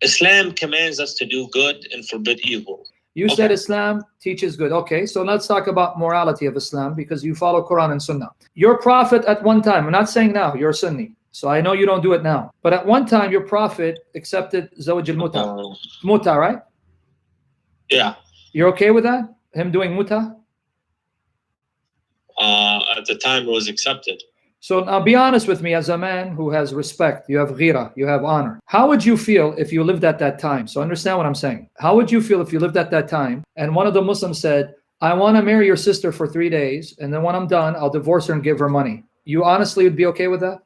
Islam commands us to do good and forbid evil. You said Islam teaches good. Okay, so let's talk about morality of Islam because you follow Quran and Sunnah. Your prophet at one time, I'm not saying now, you're Sunni, so I know you don't do it now. But at one time, your prophet accepted Zawj al-Muta. Muta, right? Yeah. You're okay with that? Him doing Muta? At the time, it was accepted. So now be honest with me as a man who has respect, you have ghira, you have honor. How would you feel if you lived at that time? So understand what I'm saying. How would you feel if you lived at that time and one of the Muslims said, I want to marry your sister for 3 days and then when I'm done, I'll divorce her and give her money. You honestly would be okay with that?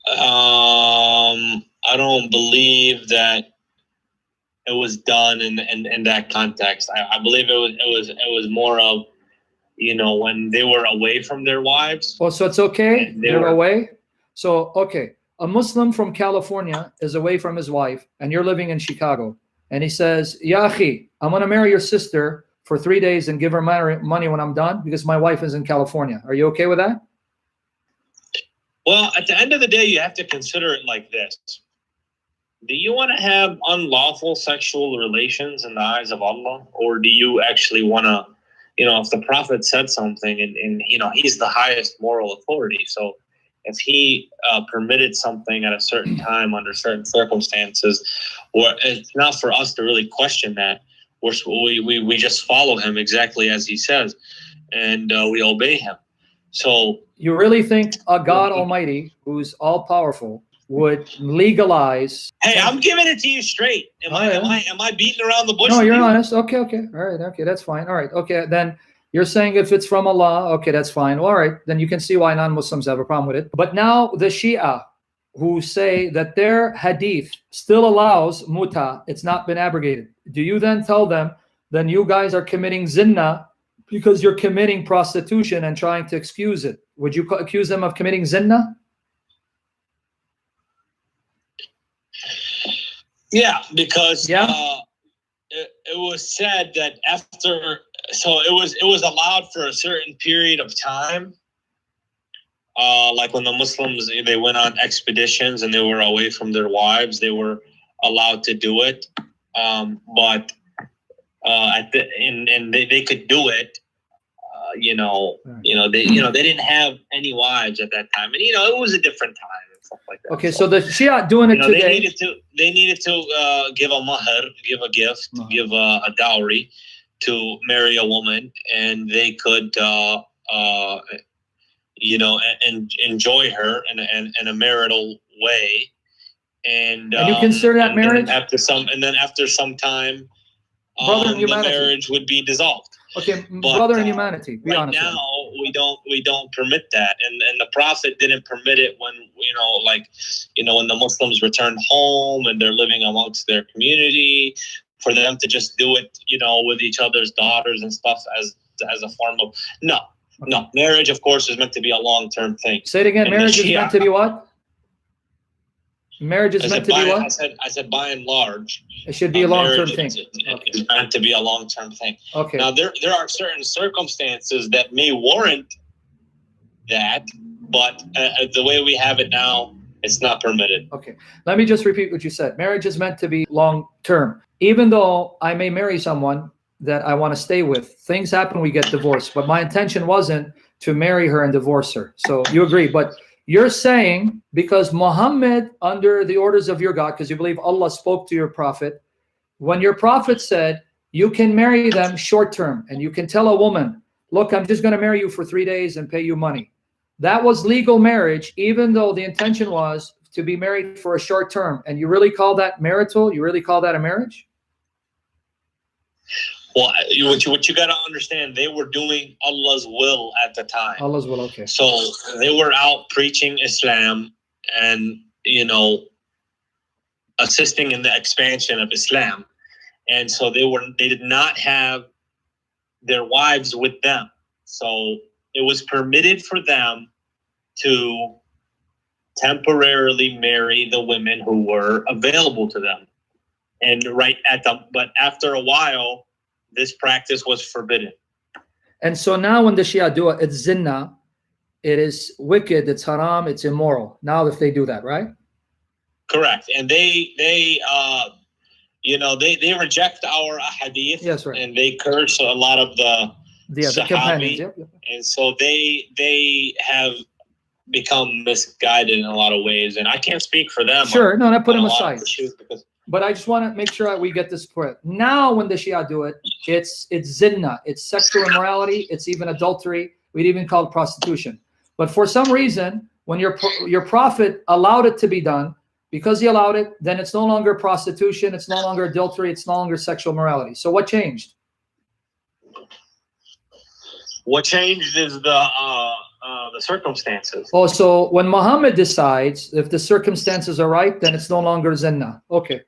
I don't believe that it was done in that context. I believe it was more of, you know, when they were away from their wives. Oh, so it's okay? They're away? So, okay. A Muslim from California is away from his wife, and you're living in Chicago. And he says, Ya akhi, I'm going to marry your sister for 3 days and give her money when I'm done because my wife is in California. Are you okay with that? Well, at the end of the day, you have to consider it like this. Do you want to have unlawful sexual relations in the eyes of Allah? Or do you actually want to, you know, if the Prophet said something and you know, he's the highest moral authority. So if he permitted something at a certain time under certain circumstances, or it's not for us to really question that. We just follow him exactly as he says, and we obey him. So you really think a God Almighty, who's all powerful, would legalize? Hey, I'm giving it to you straight. Am I beating around the bush? No, you're honest. Okay. All right. Okay, that's fine. All right. Okay, then you're saying if it's from Allah, okay, that's fine. All right, then you can see why non-Muslims have a problem with it. But now the Shia, who say that their hadith still allows muta, it's not been abrogated. Do you then tell them, then you guys are committing zina because you're committing prostitution and trying to excuse it? Would you accuse them of committing zina? Yeah, because it was said that after, so it was allowed for a certain period of time. Like when the Muslims, they went on expeditions and they were away from their wives, they were allowed to do it. But they could do it. They didn't have any wives at that time, and it was a different time and stuff like that. Okay, so the Shia doing it today. They needed to give a mahr, give a gift, give a dowry to marry a woman, and they could enjoy her in a marital way. And you consider that marriage? After some time, the marriage would be dissolved. Okay, but, brother in humanity. Be right honest. Now we don't permit that, and the Prophet didn't permit it when when the Muslims returned home and they're living amongst their community, for them to just do it with each other's daughters and stuff as a form of no. Marriage, of course, is meant to be a long-term thing. Say it again. And marriage is meant to be what? Marriage is meant to be what? I said by and large, it should be a long-term thing. It's meant to be a long-term thing. Okay. Now there are certain circumstances that may warrant that, but the way we have it now, it's not permitted. Okay. Let me just repeat what you said. Marriage is meant to be long-term. Even though I may marry someone that I want to stay with, things happen, we get divorced. But my intention wasn't to marry her and divorce her. So you agree. But you're saying because Muhammad, under the orders of your God, because you believe Allah spoke to your prophet, when your prophet said, you can marry them short term, and you can tell a woman, look, I'm just going to marry you for 3 days and pay you money. That was legal marriage, even though the intention was to be married for a short term. And you really call that marital? You really call that a marriage? Well, what you got to understand, they were doing Allah's will at the time. Allah's will, okay. So they were out preaching Islam and, assisting in the expansion of Islam. And so they did not have their wives with them. So it was permitted for them to temporarily marry the women who were available to them. And but after a while, this practice was forbidden. And so now when the Shia do it, it's zina, it is wicked, it's haram, it's immoral. Now if they do that, right? Correct. And they they reject our hadith. Yes, right. And they curse a lot of the the companions. Yep. And so they have become misguided in a lot of ways. And I can't speak for them. Sure, no, I put them aside. Because, but I just want to make sure we get this correct. Now, when the Shia do it, it's zina, it's sexual immorality, it's even adultery. We'd even call it prostitution. But for some reason, when your prophet allowed it to be done, because he allowed it, then it's no longer prostitution, it's no longer adultery, it's no longer sexual morality. So what changed? What changed is the circumstances. Oh, so when Muhammad decides, if the circumstances are right, then it's no longer zina. Okay.